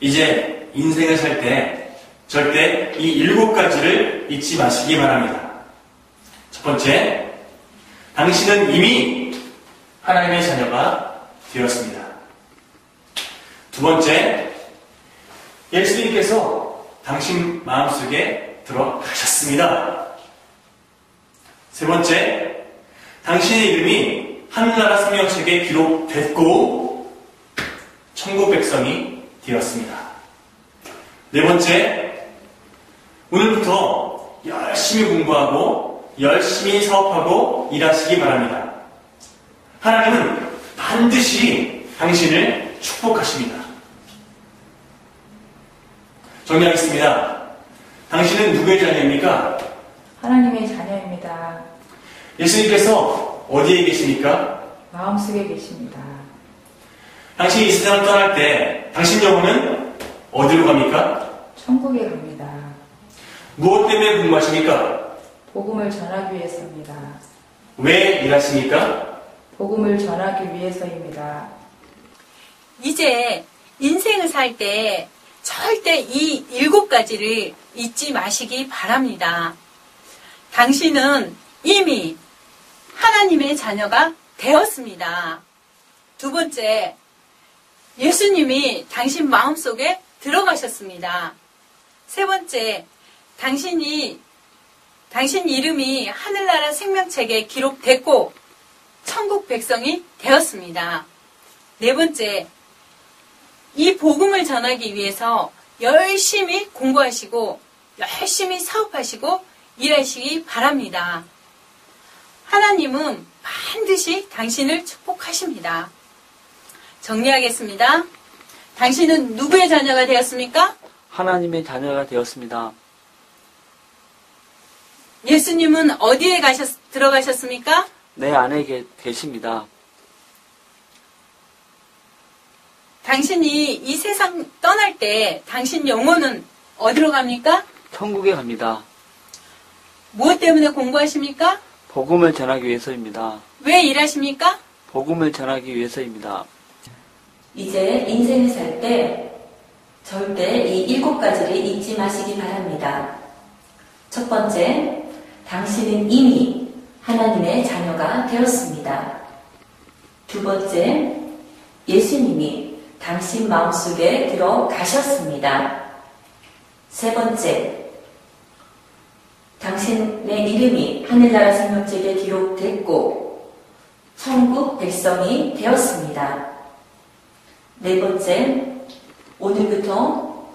이제 인생을 살 때 절대 이 7가지를 잊지 마시기 바랍니다. 첫 번째, 당신은 이미 하나님의 자녀가 되었습니다. 두 번째, 예수님께서 당신 마음속에 들어가셨습니다. 세 번째, 당신의 이름이 하늘나라 생명책에 기록됐고 천국 백성이 되었습니다. 네 번째, 오늘부터 열심히 공부하고 열심히 사업하고 일하시기 바랍니다. 하나님은 반드시 당신을 축복하십니다. 정리하겠습니다. 당신은 누구의 자녀입니까? 하나님의 자녀입니다. 예수님께서 어디에 계십니까? 마음속에 계십니다. 당신이 이 세상을 떠날 때 당신 영혼은 어디로 갑니까? 천국에 갑니다. 무엇 때문에 공부하십니까? 복음을 전하기 위해서입니다. 왜 일하십니까? 복음을 전하기 위해서입니다. 이제 인생을 살 때 절대 이 7가지를 잊지 마시기 바랍니다. 당신은 이미 하나님의 자녀가 되었습니다. 두 번째, 예수님이 당신 마음속에 들어가셨습니다. 세 번째, 당신 이름이 하늘나라 생명책에 기록됐고 천국 백성이 되었습니다. 네 번째, 이 복음을 전하기 위해서 열심히 공부하시고 열심히 사업하시고 일하시기 바랍니다. 하나님은 반드시 당신을 축복하십니다. 정리하겠습니다. 당신은 누구의 자녀가 되었습니까? 하나님의 자녀가 되었습니다. 예수님은 어디에 들어가셨습니까? 내 안에 계십니다. 당신이 이 세상 떠날 때 당신 영혼은 어디로 갑니까? 천국에 갑니다. 무엇 때문에 공부하십니까? 복음을 전하기 위해서입니다. 왜 일하십니까? 복음을 전하기 위해서입니다. 이제 인생을 살 때 절대 이 7가지를 잊지 마시기 바랍니다. 첫 번째, 당신은 이미 하나님의 자녀가 되었습니다. 두 번째, 예수님이 당신 마음속에 들어가셨습니다. 세 번째, 당신의 이름이 하늘나라 생명책에 기록됐고 천국 백성이 되었습니다. 네 번째, 오늘부터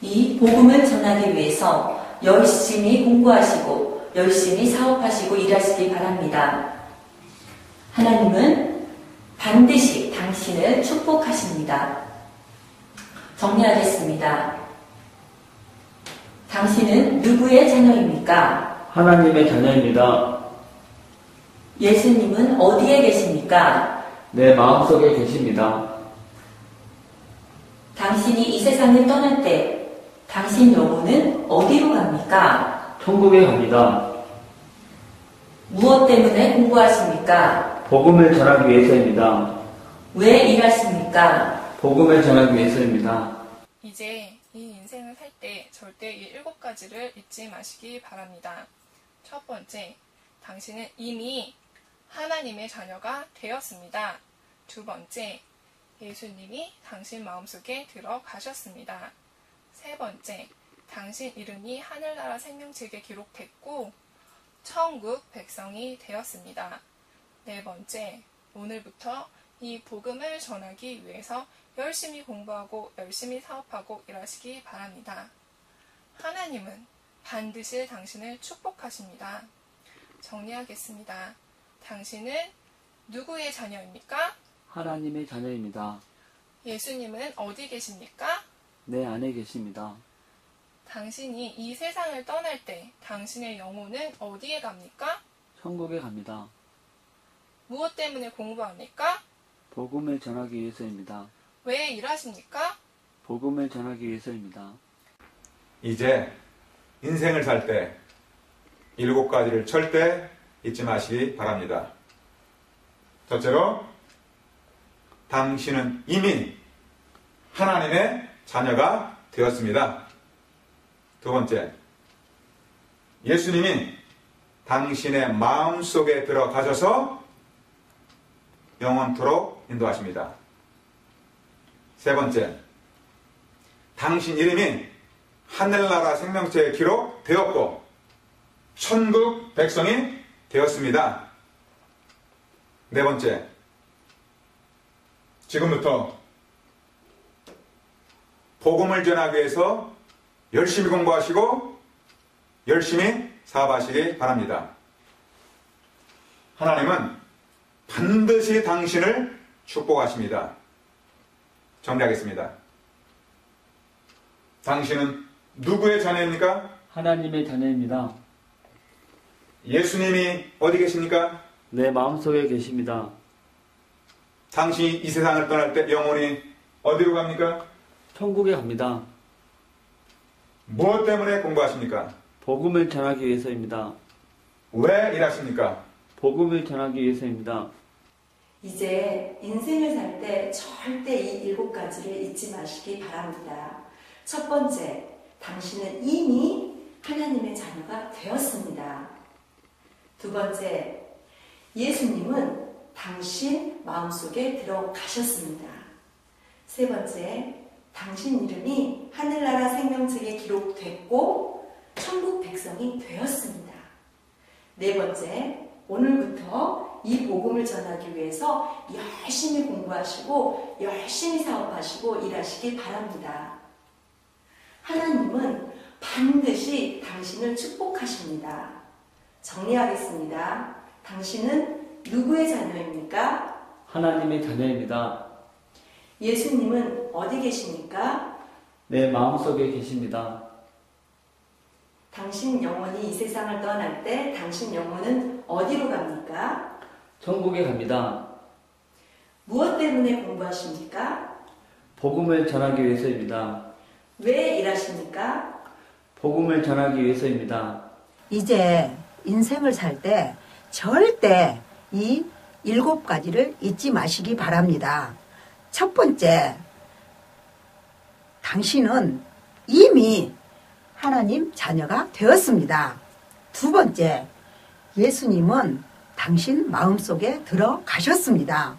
이 복음을 전하기 위해서 열심히 공부하시고 열심히 사업하시고 일하시기 바랍니다. 하나님은 반드시 당신을 축복하십니다. 정리하겠습니다. 당신은 누구의 자녀입니까? 하나님의 자녀입니다. 예수님은 어디에 계십니까? 내 마음속에 계십니다. 당신이 이 세상을 떠날 때 당신 영혼은 어디로 갑니까? 천국에 갑니다. 무엇 때문에 공부하십니까? 복음을 전하기 위해서입니다. 왜 일하십니까? 복음을 전하기 위해서입니다. 이제 이 인생을 살 때 절대 이 7가지를 잊지 마시기 바랍니다. 첫 번째, 당신은 이미 하나님의 자녀가 되었습니다. 두 번째, 예수님이 당신 마음속에 들어가셨습니다. 세 번째, 당신 이름이 하늘나라 생명책에 기록됐고 천국 백성이 되었습니다. 네 번째, 오늘부터 이 복음을 전하기 위해서 열심히 공부하고 열심히 사업하고 일하시기 바랍니다. 하나님은 반드시 당신을 축복하십니다. 정리하겠습니다. 당신은 누구의 자녀입니까? 하나님의 자녀입니다. 예수님은 어디 계십니까? 내 안에 계십니다. 당신이 이 세상을 떠날 때 당신의 영혼은 어디에 갑니까? 천국에 갑니다. 무엇 때문에 공부합니까? 복음을 전하기 위해서입니다. 왜 일하십니까? 복음을 전하기 위해서입니다. 이제 인생을 살 때 7가지를 절대 잊지 마시기 바랍니다. 첫째로, 당신은 이미 하나님의 자녀가 되었습니다. 두 번째, 예수님이 당신의 마음속에 들어가셔서 영원토록 인도하십니다. 세 번째, 당신 이름이 하늘나라 생명체에 기록되었고 천국 백성이 되었습니다. 네 번째, 지금부터 복음을 전하기 위해서 열심히 공부하시고 열심히 사업하시기 바랍니다. 하나님은 반드시 당신을 축복하십니다. 정리하겠습니다. 당신은 누구의 자녀입니까? 하나님의 자녀입니다. 예수님이 어디 계십니까? 내 마음속에 계십니다. 당신이 이 세상을 떠날 때 영혼이 어디로 갑니까? 천국에 갑니다. 무엇 때문에 공부하십니까? 복음을 전하기 위해서입니다. 왜 일하십니까? 복음을 전하기 위해서입니다. 이제 인생을 살 때 절대 이 7가지를 잊지 마시기 바랍니다. 첫 번째, 당신은 이미 하나님의 자녀가 되었습니다. 두 번째, 예수님은 당신 마음속에 들어가셨습니다. 세 번째, 당신 이름이 하늘나라 생명책에 기록됐고 천국 백성이 되었습니다. 네 번째, 오늘부터 이 복음을 전하기 위해서 열심히 공부하시고 열심히 사업하시고 일하시기 바랍니다. 하나님은 반드시 당신을 축복하십니다. 정리하겠습니다. 당신은 누구의 자녀입니까? 하나님의 자녀입니다. 예수님은 어디 계십니까? 내 마음속에 계십니다. 당신 영혼이 이 세상을 떠날 때 당신 영혼은 어디로 갑니까? 천국에 갑니다. 무엇 때문에 공부하십니까? 복음을 전하기 위해서입니다. 왜 일하십니까? 복음을 전하기 위해서입니다. 이제 인생을 살 때 절대 이 7가지를 잊지 마시기 바랍니다. 첫 번째, 당신은 이미 하나님 자녀가 되었습니다. 두 번째, 예수님은 당신 마음속에 들어가셨습니다.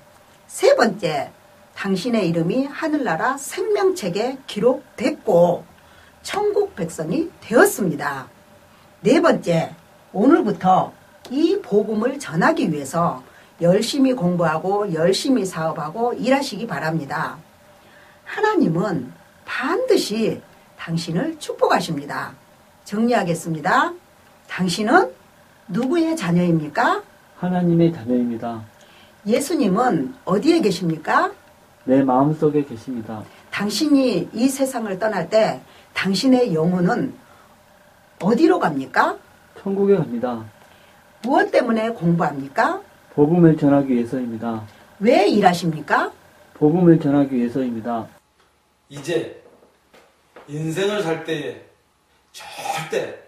세 번째, 당신의 이름이 하늘나라 생명책에 기록됐고 천국 백성이 되었습니다. 네 번째, 오늘부터 이 복음을 전하기 위해서 열심히 공부하고 열심히 사업하고 일하시기 바랍니다. 하나님은 반드시 당신을 축복하십니다. 정리하겠습니다. 당신은 누구의 자녀입니까? 하나님의 자녀입니다. 예수님은 어디에 계십니까? 내 마음속에 계십니다. 당신이 이 세상을 떠날 때 당신의 영혼은 어디로 갑니까? 천국에 갑니다. 무엇 때문에 공부합니까? 복음을 전하기 위해서입니다. 왜 일하십니까? 복음을 전하기 위해서입니다. 이제 인생을 살 때에 절대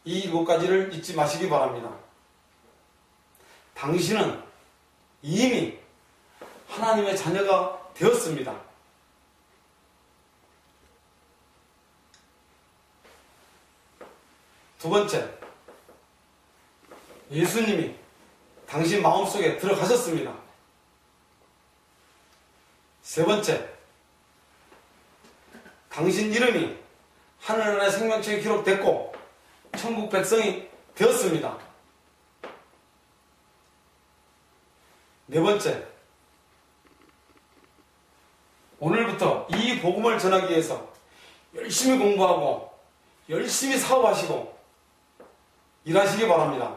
이 7가지를 잊지 마시기 바랍니다. 당신은 이미 하나님의 자녀가 되었습니다. 두 번째, 예수님이 당신 마음속에 들어가셨습니다. 세 번째, 당신 이름이 하늘나라의 생명책에 기록됐고 천국 백성이 되었습니다. 네 번째, 오늘부터 이 복음을 전하기 위해서 열심히 공부하고 열심히 사업하시고 일하시기 바랍니다.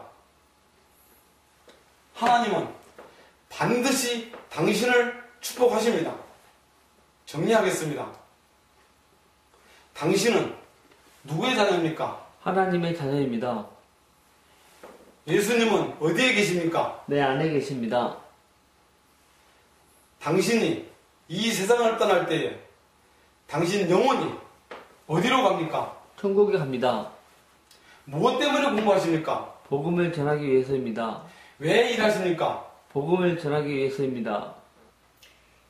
하나님은 반드시 당신을 축복하십니다. 정리하겠습니다. 당신은 누구의 자녀입니까? 하나님의 자녀입니다. 예수님은 어디에 계십니까? 내 안에 계십니다. 당신이 이 세상을 떠날 때에 당신 영혼이 어디로 갑니까? 천국에 갑니다. 무엇 때문에 공부하십니까? 복음을 전하기 위해서입니다. 왜 일하십니까? 복음을 전하기 위해서입니다.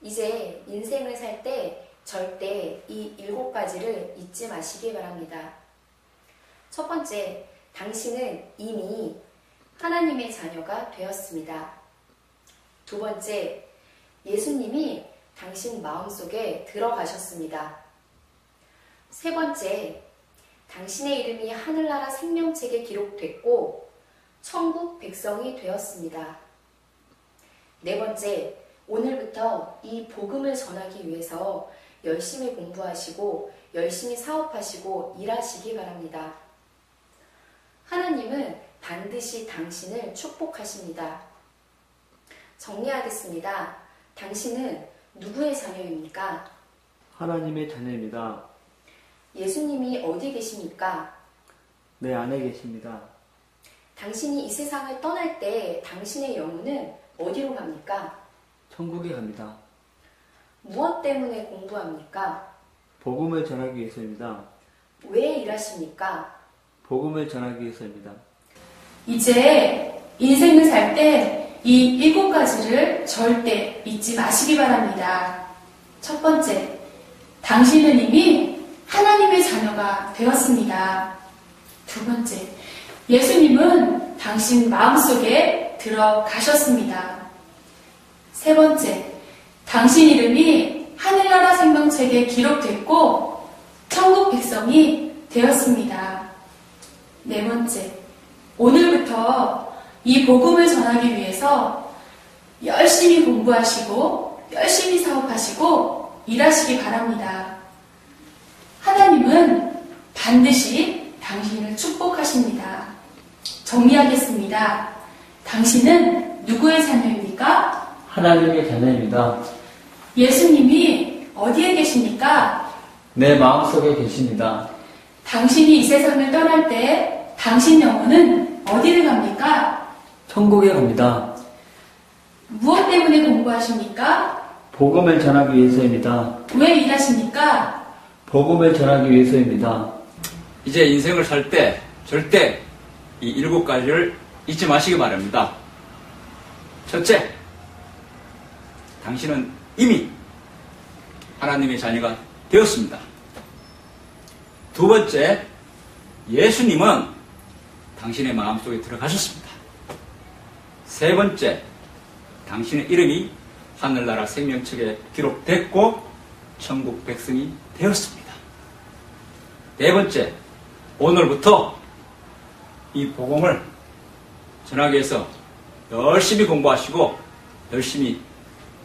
이제 인생을 살 때 절대 이 7가지를 잊지 마시기 바랍니다. 첫 번째, 당신은 이미 하나님의 자녀가 되었습니다. 두 번째, 예수님이 당신 마음속에 들어가셨습니다. 세 번째, 당신의 이름이 하늘나라 생명책에 기록됐고 천국 백성이 되었습니다. 네 번째, 오늘부터 이 복음을 전하기 위해서 열심히 공부하시고 열심히 사업하시고 일하시기 바랍니다. 하나님은 반드시 당신을 축복하십니다. 정리하겠습니다. 당신은 누구의 자녀입니까? 하나님의 자녀입니다. 예수님이 어디 계십니까? 내 안에 계십니다. 당신이 이 세상을 떠날 때 당신의 영혼은 어디로 갑니까? 천국에 갑니다. 무엇 때문에 공부합니까? 복음을 전하기 위해서입니다. 왜 일하십니까? 복음을 전하기 위해서입니다. 이제 인생을 살 때 이 7가지를 절대 잊지 마시기 바랍니다. 첫 번째, 당신은 이미 하나님의 자녀가 되었습니다. 두 번째, 예수님은 당신 마음속에 들어가셨습니다. 세 번째, 당신 이름이 하늘나라 생명책에 기록됐고 천국 백성이 되었습니다. 네 번째, 오늘부터 이 복음을 전하기 위해서 열심히 공부하시고 열심히 사업하시고 일하시기 바랍니다. 하나님은 반드시 당신을 축복하십니다. 정리하겠습니다. 당신은 누구의 자녀입니까? 하나님의 자녀입니다. 예수님이 어디에 계십니까? 내 마음속에 계십니다. 당신이 이 세상을 떠날 때 당신 영혼은 어디를 갑니까? 천국에 갑니다. 무엇 때문에 공부하십니까? 복음을 전하기 위해서입니다. 왜 일하십니까? 복음을 전하기 위해서입니다. 이제 인생을 살 때 절대 이 7가지를 잊지 마시기 바랍니다. 첫째, 당신은 이미 하나님의 자녀가 되었습니다. 두 번째, 예수님은 당신의 마음속에 들어가셨습니다. 세 번째, 당신의 이름이 하늘나라 생명책에 기록됐고 천국 백성이 되었습니다. 네 번째, 오늘부터 이 복음을 전하기 위해서 열심히 공부하시고 열심히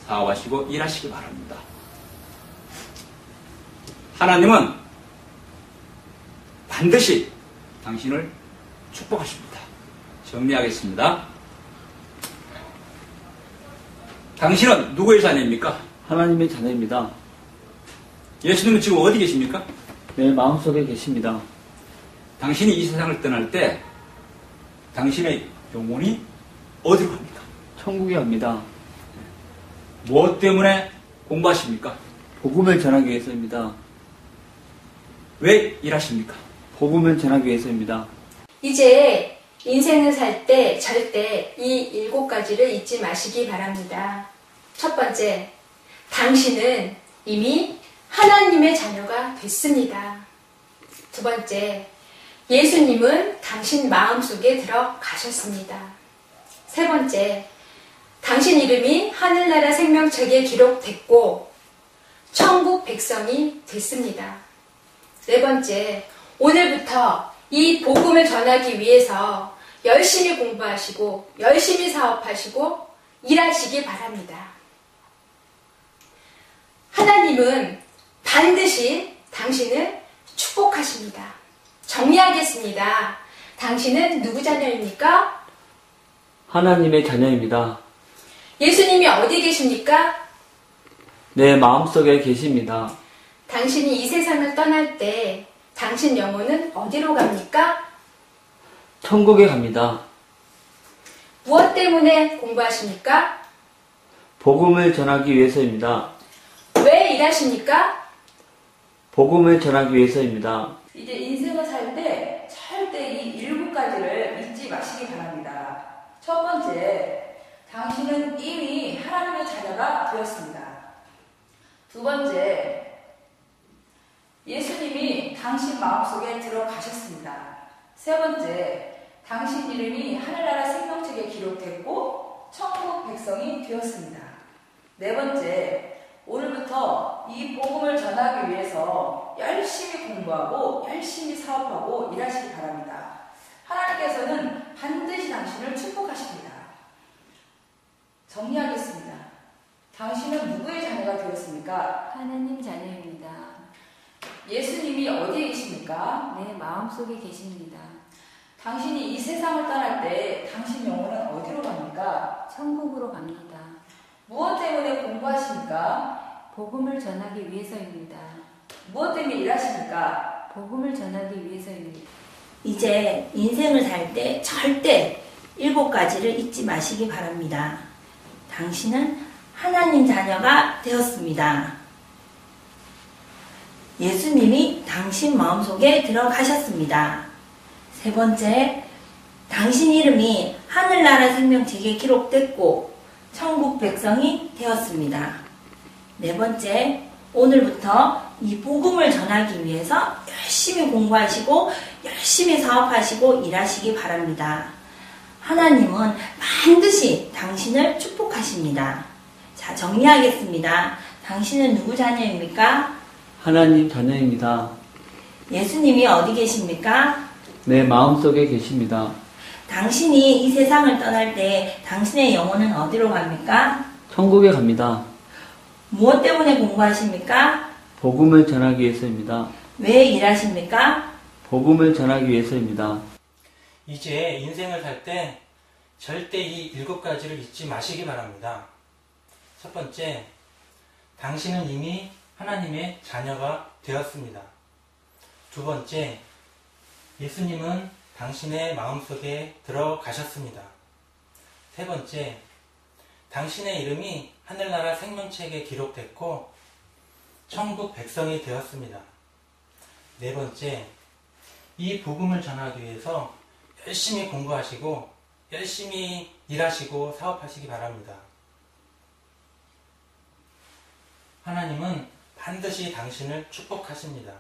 사업하시고 일하시기 바랍니다. 하나님은 반드시 당신을 축복하십니다. 정리하겠습니다. 당신은 누구의 자녀입니까? 하나님의 자녀입니다. 예수님은 지금 어디 계십니까? 내 마음속에 계십니다. 당신이 이 세상을 떠날 때 당신의 영혼이 어디로 갑니까? 천국에 갑니다. 무엇 때문에 공부하십니까? 복음을 전하기 위해서입니다. 왜 일하십니까? 복음을 전하기 위해서입니다. 이제 인생을 살 때 절대 이 7가지를 잊지 마시기 바랍니다. 첫 번째, 당신은 이미 하나님의 자녀가 됐습니다. 두 번째, 예수님은 당신 마음속에 들어가셨습니다. 세 번째, 당신 이름이 하늘나라 생명책에 기록됐고 천국 백성이 됐습니다. 네 번째, 오늘부터 이 복음을 전하기 위해서 열심히 공부하시고 열심히 사업하시고 일하시기 바랍니다. 하나님은 반드시 당신을 축복하십니다. 정리하겠습니다. 당신은 누구 자녀입니까? 하나님의 자녀입니다. 예수님이 어디 계십니까? 내 마음속에 계십니다. 당신이 이 세상을 떠날 때 당신 영혼은 어디로 갑니까? 천국에 갑니다. 무엇 때문에 공부하십니까? 복음을 전하기 위해서입니다. 왜 일하십니까? 복음을 전하기 위해서입니다. 이제 인생을 살 때 절대 이 7가지를 잊지 마시기 바랍니다. 첫 번째, 당신은 이미 하나님의 자녀가 되었습니다. 두 번째, 당신 마음속에 들어가셨습니다. 세 번째, 당신 이름이 하늘나라 생명책에 기록됐고 천국 백성이 되었습니다. 네 번째, 오늘부터 이 복음을 전하기 위해서 열심히 공부하고 열심히 사업하고 일하시기 바랍니다. 하나님께서는 반드시 당신을 축복하십니다. 정리하겠습니다. 당신은 누구의 자녀가 되었습니까? 하나님 자녀입니다. 예수님이 어디에 계십니까? 내 마음속에 계십니다. 당신이 이 세상을 떠날 때 당신 영혼은 어디로 갑니까? 천국으로 갑니다. 무엇 때문에 공부하십니까? 복음을 전하기 위해서입니다. 무엇 때문에 일하십니까? 복음을 전하기 위해서입니다. 이제 인생을 살 때 절대 7가지를 잊지 마시기 바랍니다. 당신은 하나님 자녀가 되었습니다. 예수님이 당신 마음속에 들어가셨습니다. 세 번째, 당신 이름이 하늘나라 생명책에 기록됐고 천국 백성이 되었습니다. 네 번째, 오늘부터 이 복음을 전하기 위해서 열심히 공부하시고 열심히 사업하시고 일하시기 바랍니다. 하나님은 반드시 당신을 축복하십니다. 자, 정리하겠습니다. 당신은 누구 자녀입니까? 하나님 자녀입니다. 예수님이 어디 계십니까? 내 마음속에 계십니다. 당신이 이 세상을 떠날 때 당신의 영혼은 어디로 갑니까? 천국에 갑니다. 무엇 때문에 공부하십니까? 복음을 전하기 위해서입니다. 왜 일하십니까? 복음을 전하기 위해서입니다. 이제 인생을 살 때 절대 이 7가지를 잊지 마시기 바랍니다. 첫 번째, 당신은 이미 하나님의 자녀가 되었습니다. 두 번째, 예수님은 당신의 마음속에 들어가셨습니다. 세 번째, 당신의 이름이 하늘나라 생명책에 기록됐고 천국 백성이 되었습니다. 네 번째, 이 복음을 전하기 위해서 열심히 공부하시고 열심히 일하시고 사업하시기 바랍니다. 하나님은 반드시 당신을 축복하십니다.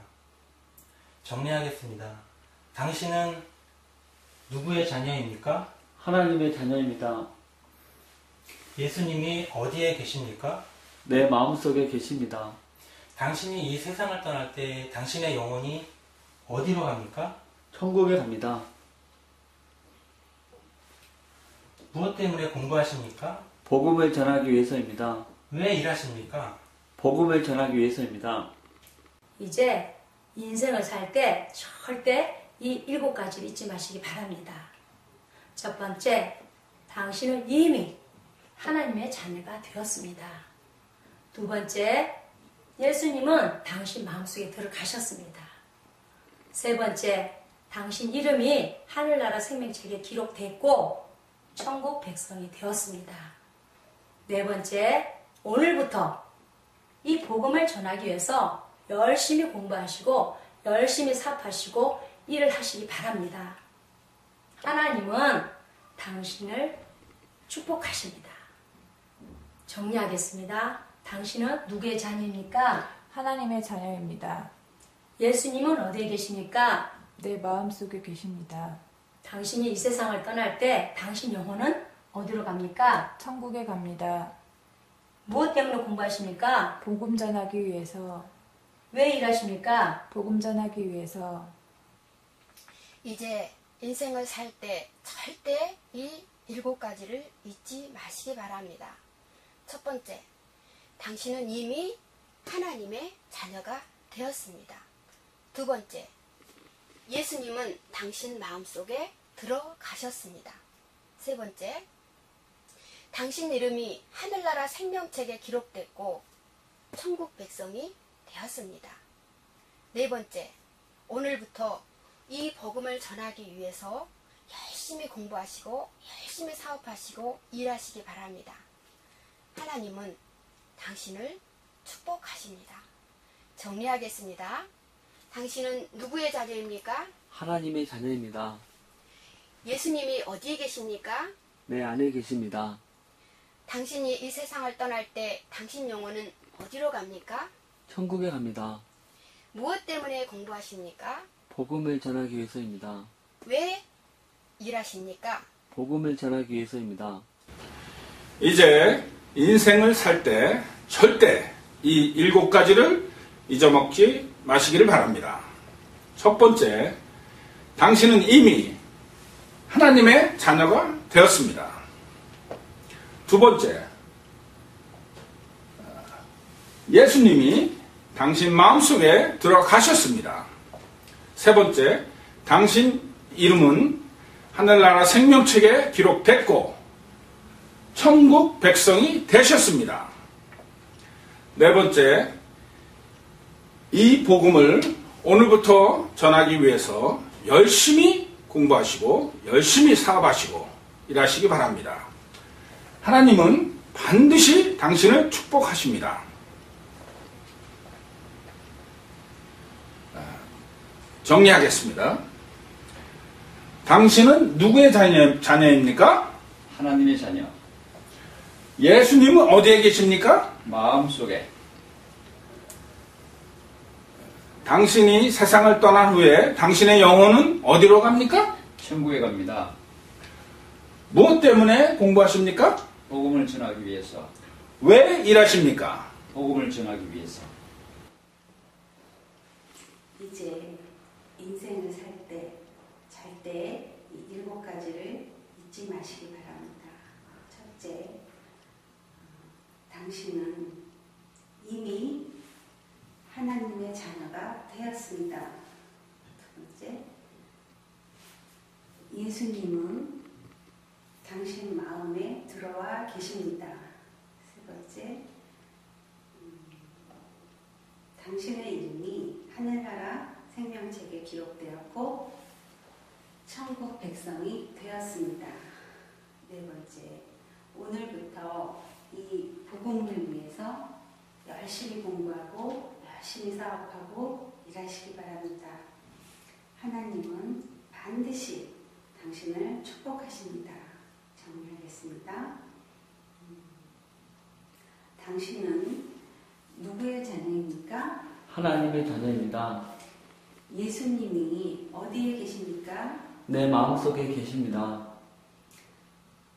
정리하겠습니다. 당신은 누구의 자녀입니까? 하나님의 자녀입니다. 예수님이 어디에 계십니까? 내 마음속에 계십니다. 당신이 이 세상을 떠날 때 당신의 영혼이 어디로 갑니까? 천국에 갑니다. 무엇 때문에 공부하십니까? 복음을 전하기 위해서입니다. 왜 일하십니까? 복음을 전하기 위해서입니다. 이제 인생을 살 때 절대 이 7가지를 잊지 마시기 바랍니다. 첫 번째, 당신은 이미 하나님의 자녀가 되었습니다. 두 번째, 예수님은 당신 마음속에 들어가셨습니다. 세 번째, 당신 이름이 하늘나라 생명책에 기록됐고 천국 백성이 되었습니다. 네 번째, 오늘부터 이 복음을 전하기 위해서 열심히 공부하시고 열심히 사업하시고 일을 하시기 바랍니다. 하나님은 당신을 축복하십니다. 정리하겠습니다. 당신은 누구의 자녀입니까? 하나님의 자녀입니다. 예수님은 어디에 계십니까? 내 마음속에 계십니다. 당신이 이 세상을 떠날 때 당신 영혼은 어디로 갑니까? 천국에 갑니다. 무엇 때문에 공부하십니까? 복음 전하기 위해서. 왜 일하십니까? 복음 전하기 위해서. 이제 인생을 살 때 절대 이 7가지를 잊지 마시기 바랍니다. 첫 번째, 당신은 이미 하나님의 자녀가 되었습니다. 두 번째, 예수님은 당신 마음속에 들어가셨습니다. 세 번째, 당신 이름이 하늘나라 생명책에 기록됐고 천국 백성이 되었습니다. 네 번째, 오늘부터 이 복음을 전하기 위해서 열심히 공부하시고 열심히 사업하시고 일하시기 바랍니다. 하나님은 당신을 축복하십니다. 정리하겠습니다. 당신은 누구의 자녀입니까? 하나님의 자녀입니다. 예수님이 어디에 계십니까? 내 안에 계십니다. 당신이 이 세상을 떠날 때 당신 영혼은 어디로 갑니까? 천국에 갑니다. 무엇 때문에 공부하십니까? 복음을 전하기 위해서입니다. 왜 일하십니까? 복음을 전하기 위해서입니다. 이제 인생을 살 때 절대 이 7가지를 잊어먹지 마시기를 바랍니다. 첫 번째, 당신은 이미 하나님의 자녀가 되었습니다. 두 번째, 예수님이 당신 마음속에 들어가셨습니다. 세 번째, 당신 이름은 하늘나라 생명책에 기록됐고 천국 백성이 되셨습니다. 네 번째, 이 복음을 오늘부터 전하기 위해서 열심히 공부하시고 열심히 사업하시고 일하시기 바랍니다. 하나님은 반드시 당신을 축복하십니다. 정리하겠습니다. 당신은 누구의 자녀입니까? 하나님의 자녀. 예수님은 어디에 계십니까? 마음속에. 당신이 세상을 떠난 후에 당신의 영혼은 어디로 갑니까? 천국에 갑니다. 무엇 때문에 공부하십니까? 복음을 전하기 위해서. 왜 일하십니까? 복음을 전하기 위해서. 이제 인생을 살 때, 잘 때 이 7가지를 잊지 마시기 바랍니다. 첫째, 당신은 이미 하나님의 자녀가 되었습니다. 두 번째, 예수님은 당신 마음에 들어와 계십니다. 세 번째, 당신의 이름이 하늘나라 생명책에 기록되었고 천국 백성이 되었습니다. 네 번째, 오늘부터 이 복음을 위해서 열심히 공부하고 열심히 사업하고 일하시기 바랍니다. 하나님은 반드시 당신을 축복하십니다. 정리하겠습니다. 당신은 누구의 자녀입니까? 하나님의 자녀입니다. 예수님이 어디에 계십니까? 내 마음속에 계십니다.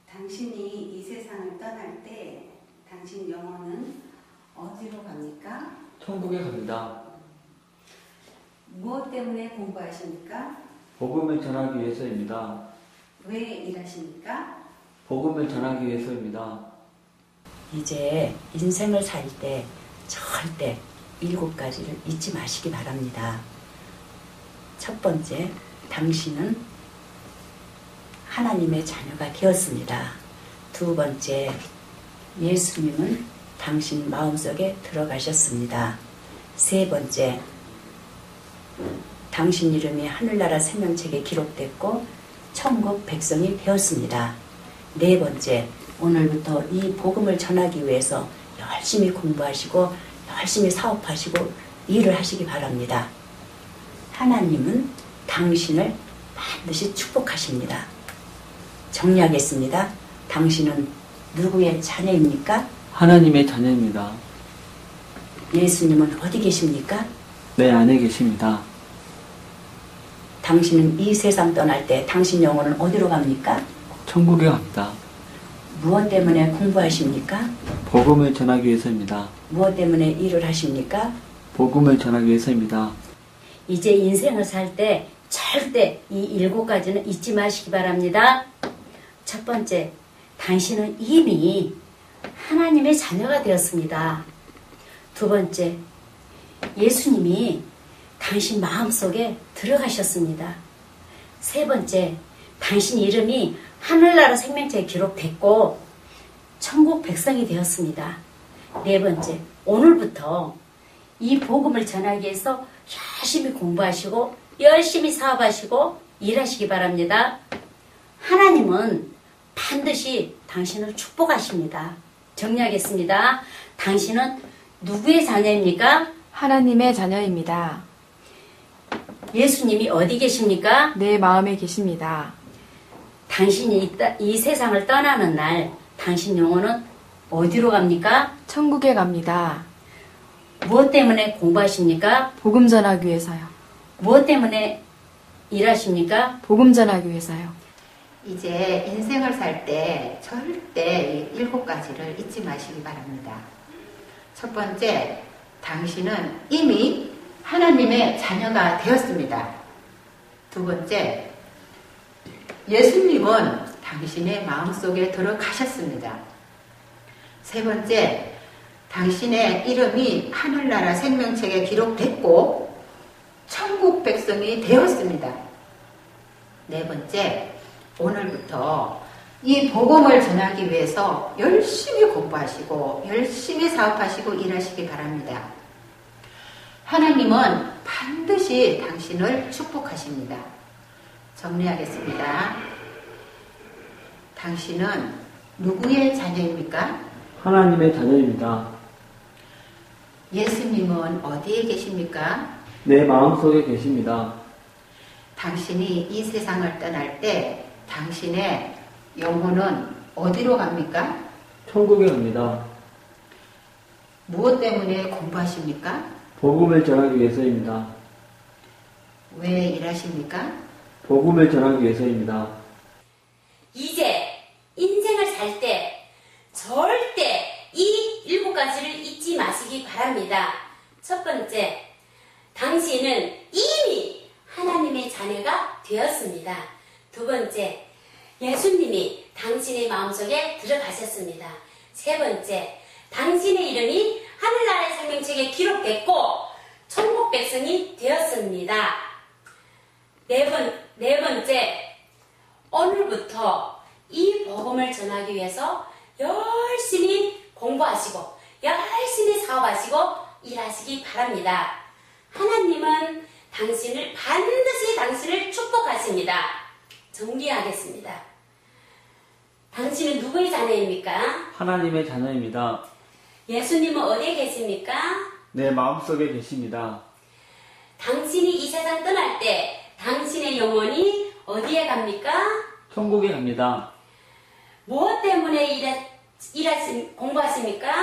당신이 이 세상을 떠날 때 당신 영혼은 어디로 갑니까? 천국에 갑니다. 무엇 때문에 공부하십니까? 복음을 전하기 위해서입니다. 왜 일하십니까? 복음을 전하기 위해서입니다. 이제 인생을 살 때 절대 7가지를 잊지 마시기 바랍니다. 첫 번째, 당신은 하나님의 자녀가 되었습니다. 두 번째, 예수님은 당신 마음속에 들어가셨습니다. 세 번째, 당신 이름이 하늘나라 생명책에 기록됐고 천국 백성이 되었습니다. 네 번째, 오늘부터 이 복음을 전하기 위해서 열심히 공부하시고 열심히 사업하시고 일을 하시기 바랍니다. 하나님은 당신을 반드시 축복하십니다. 정리하겠습니다. 당신은 누구의 자녀입니까? 하나님의 자녀입니다. 예수님은 어디 계십니까? 내 안에 계십니다. 당신은 이 세상 떠날 때 당신 영혼은 어디로 갑니까? 천국에 갑니다. 무엇 때문에 공부하십니까? 복음을 전하기 위해서입니다. 무엇 때문에 일을 하십니까? 복음을 전하기 위해서입니다. 이제 인생을 살 때 절대 이 7가지는 잊지 마시기 바랍니다. 첫 번째, 당신은 이미 하나님의 자녀가 되었습니다. 두 번째, 예수님이 당신 마음속에 들어가셨습니다. 세 번째, 당신 이름이 하늘나라 생명책에 기록됐고 천국 백성이 되었습니다. 네 번째, 오늘부터 이 복음을 전하기 위해서 열심히 공부하시고 열심히 사업하시고 일하시기 바랍니다. 하나님은 반드시 당신을 축복하십니다. 정리하겠습니다. 당신은 누구의 자녀입니까? 하나님의 자녀입니다. 예수님이 어디 계십니까? 내 마음에 계십니다. 당신이 이 세상을 떠나는 날 당신 영혼은 어디로 갑니까? 천국에 갑니다. 무엇 때문에 공부하십니까? 복음 전하기 위해서요. 무엇 때문에 일하십니까? 복음 전하기 위해서요. 이제 인생을 살 때 절대 이 7가지를 잊지 마시기 바랍니다. 첫 번째, 당신은 이미 하나님의 자녀가 되었습니다. 두 번째, 예수님은 당신의 마음속에 들어가셨습니다. 세 번째, 당신의 이름이 하늘나라 생명책에 기록됐고 천국 백성이 되었습니다. 네 번째, 오늘부터 이 복음을 전하기 위해서 열심히 공부하시고 열심히 사업하시고 일하시기 바랍니다. 하나님은 반드시 당신을 축복하십니다. 정리하겠습니다. 당신은 누구의 자녀입니까? 하나님의 자녀입니다. 예수님은 어디에 계십니까? 내 마음속에 계십니다. 당신이 이 세상을 떠날 때 당신의 영혼은 어디로 갑니까? 천국에 갑니다. 무엇 때문에 공부하십니까? 복음을 전하기 위해서입니다. 왜 일하십니까? 복음을 전하기 위해서입니다. 이제 인생을 살 때 절대 이 7가지를 잊지 마시기 바랍니다. 첫 번째, 당신은 이미 하나님의 자녀가 되었습니다. 두 번째, 예수님이 당신의 마음속에 들어가셨습니다. 세 번째, 당신의 이름이 하늘나라의 생명책에 기록됐고 천국 백성이 되었습니다. 네 번째, 오늘부터 이 복음을 전하기 위해서 열심히 공부하시고 열심히 사업하시고 일하시기 바랍니다. 하나님은 반드시 당신을 축복하십니다. 정리하겠습니다. 당신은 누구의 자녀입니까? 하나님의 자녀입니다. 예수님은 어디에 계십니까? 내 마음속에 계십니다. 당신이 이 세상 떠날 때 당신의 영혼이 어디에 갑니까? 천국에 갑니다. 무엇 때문에 공부하십니까?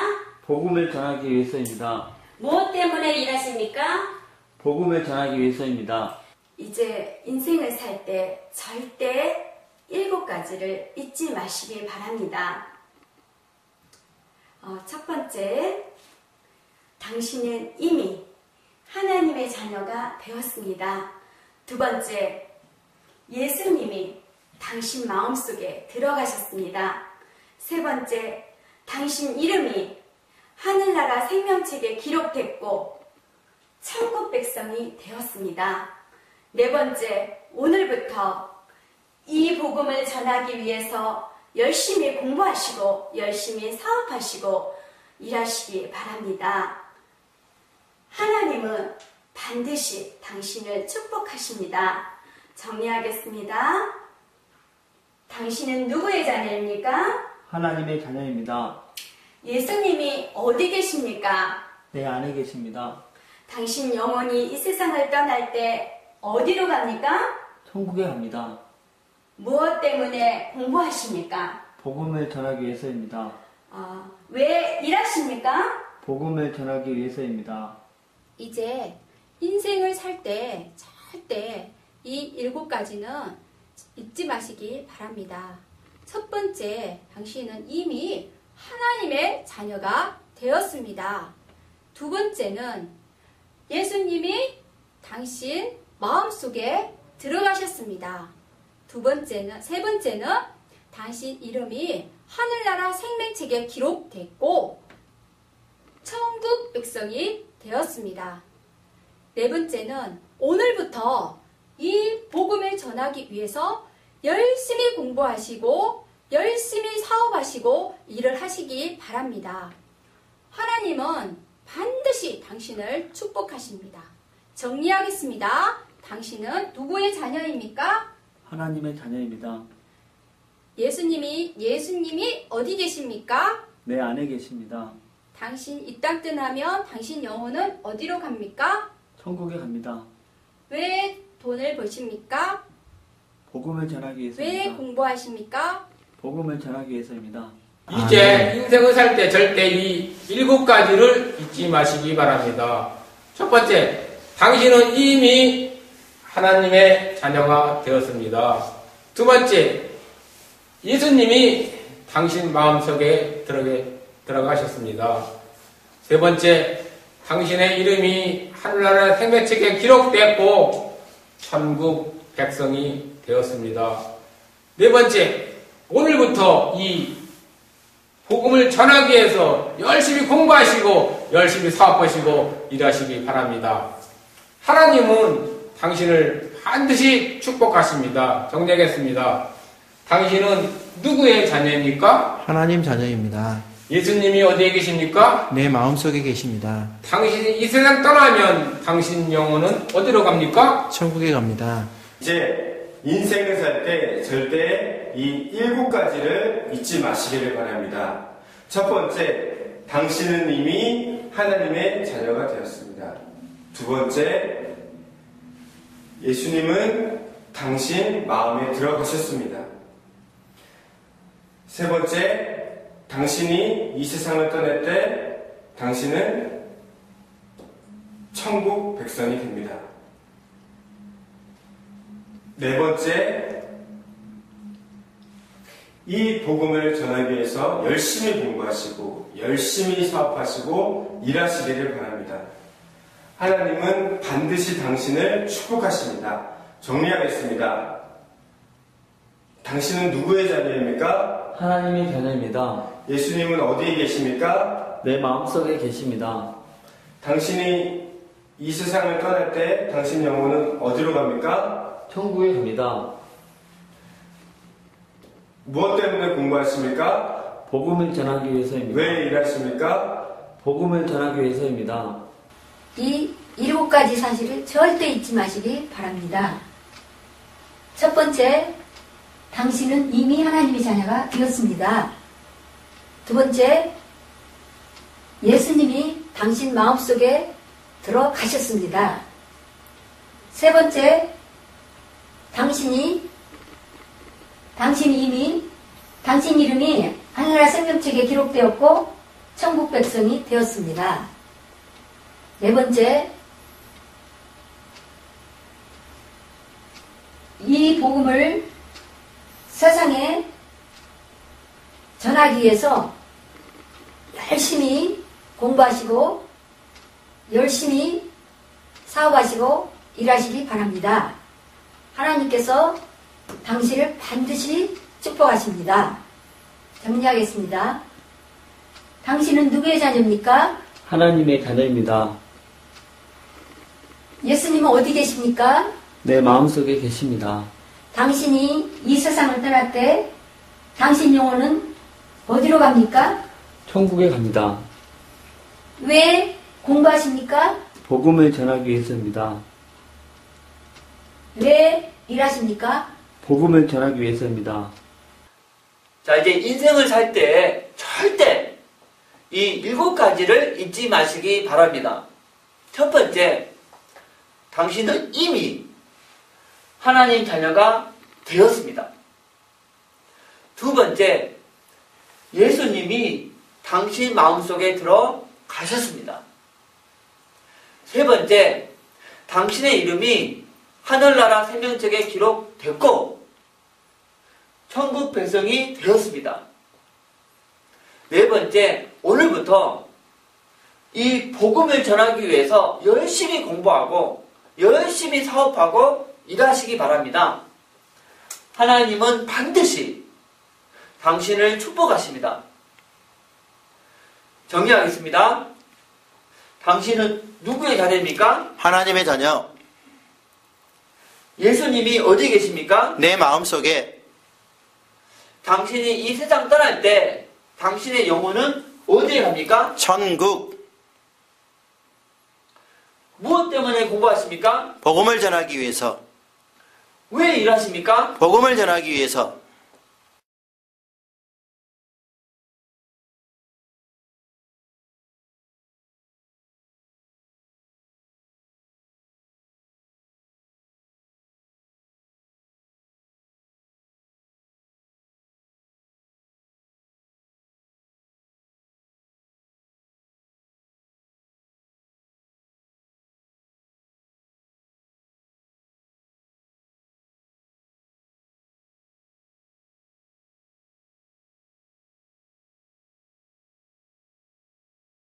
복음을 전하기 위해서입니다. 무엇 때문에 일하십니까? 복음을 전하기 위해서입니다. 이제 인생을 살 때 절대 7가지를 잊지 마시길 바랍니다. 첫 번째, 당신은 이미 하나님의 자녀가 되었습니다. 두 번째, 예수님이 당신 마음속에 들어가셨습니다. 세 번째, 당신 이름이 하늘나라 생명책에 기록됐고 천국 백성이 되었습니다. 네 번째, 오늘부터 이 복음을 전하기 위해서 열심히 공부하시고 열심히 사업하시고 일하시기 바랍니다. 하나님은 반드시 당신을 축복하십니다. 정리하겠습니다. 당신은 누구의 자녀입니까? 하나님의 자녀입니다. 예수님이 어디 계십니까? 내 안에 계십니다. 당신 영혼이 이 세상을 떠날 때 어디로 갑니까? 천국에 갑니다. 무엇 때문에 공부하십니까? 복음을 전하기 위해서입니다. 왜 일하십니까? 복음을 전하기 위해서입니다. 이제 인생을 살 때 절대 이 7가지는 잊지 마시기 바랍니다. 첫 번째, 당신은 이미 하나님의 자녀가 되었습니다. 두 번째는 예수님이 당신 마음속에 들어가셨습니다. 세 번째는 당신 이름이 하늘나라 생명책에 기록됐고 천국 백성이 되었습니다. 네 번째는 오늘부터 이 복음을 전하기 위해서 열심히 공부하시고 열심히 사업하시고 일을 하시기 바랍니다. 하나님은 반드시 당신을 축복하십니다. 정리하겠습니다. 당신은 누구의 자녀입니까? 하나님의 자녀입니다. 예수님이 어디 계십니까? 내 안에 계십니다. 당신 이 땅 떠나면 당신 영혼은 어디로 갑니까? 천국에 갑니다. 왜 돈을 버십니까? 복음을 전하기 위해서입니다. 왜 공부하십니까? 복음을 전하기 위해서입니다. 이제 인생을 살 때 절대 이 7가지를 잊지 마시기 바랍니다. 첫 번째, 당신은 이미 하나님의 자녀가 되었습니다. 두 번째, 예수님이 당신 마음속에 들어가셨습니다. 세 번째, 당신의 이름이 하늘나라 생명책에 기록됐고 천국 백성이 되었습니다. 네 번째, 오늘부터 이 복음을 전하기 위해서 열심히 공부하시고 열심히 사업하시고 일하시기 바랍니다. 하나님은 당신을 반드시 축복하십니다. 정리하겠습니다. 당신은 누구의 자녀입니까? 하나님 자녀입니다. 예수님이 어디에 계십니까? 내 마음속에 계십니다. 당신이 이 세상 떠나면 당신 영혼은 어디로 갑니까? 천국에 갑니다. 이제 인생을 살 때 절대 이 7가지를 잊지 마시기를 바랍니다. 첫 번째, 당신은 이미 하나님의 자녀가 되었습니다. 두 번째, 예수님은 당신 마음에 들어가셨습니다. 세 번째, 당신이 이 세상을 떠날 때 당신은 천국 백성이 됩니다. 네 번째, 이 복음을 전하기 위해서 열심히 공부하시고 열심히 사업하시고 일하시기를 바랍니다. 하나님은 반드시 당신을 축복하십니다. 정리하겠습니다. 당신은 누구의 자녀입니까? 하나님의 자녀입니다. 예수님은 어디에 계십니까? 내 마음속에 계십니다. 당신이 이 세상을 떠날 때 당신 영혼은 어디로 갑니까? 천국에 갑니다. 무엇 때문에 공부하십니까? 복음을 전하기 위해서입니다. 왜 일하십니까? 복음을 전하기 위해서입니다. 이 7가지 사실을 절대 잊지 마시기 바랍니다. 첫 번째, 당신은 이미 하나님의 자녀가 되었습니다. 두 번째, 예수님이 당신 마음속에 들어가셨습니다. 세 번째, 당신 이름이 하늘나라 생명책에 기록되었고 천국 백성이 되었습니다. 네 번째, 이 복음을 세상에 전하기 위해서 열심히 공부하시고 열심히 사업하시고 일하시기 바랍니다. 하나님께서 당신을 반드시 축복하십니다. 정리하겠습니다. 당신은 누구의 자녀입니까? 하나님의 자녀입니다. 예수님은 어디 계십니까? 내 마음속에 계십니다. 당신이 이 세상을 떠날 때 당신 영혼은 어디로 갑니까? 천국에 갑니다. 왜 공부하십니까? 복음을 전하기 위해서입니다. 왜 일하십니까? 복음을 전하기 위해서입니다. 자, 이제 인생을 살 때 절대 이 7가지를 잊지 마시기 바랍니다. 첫 번째, 당신은 이미 하나님 자녀가 되었습니다. 두 번째, 예수님이 당신 마음속에 들어가셨습니다. 세 번째, 당신의 이름이 하늘나라 생명책에 기록됐고 천국 백성이 되었습니다. 네 번째, 오늘부터 이 복음을 전하기 위해서 열심히 공부하고 열심히 사업하고 일하시기 바랍니다. 하나님은 반드시 당신을 축복하십니다. 정리하겠습니다. 당신은 누구의 자녀입니까? 하나님의 자녀. 예수님이 어디 계십니까? 내 마음속에. 당신이 이 세상 떠날 때 당신의 영혼은 어디에 갑니까? 천국. 무엇 때문에 공부하십니까? 복음을 전하기 위해서. 왜 일하십니까? 복음을 전하기 위해서.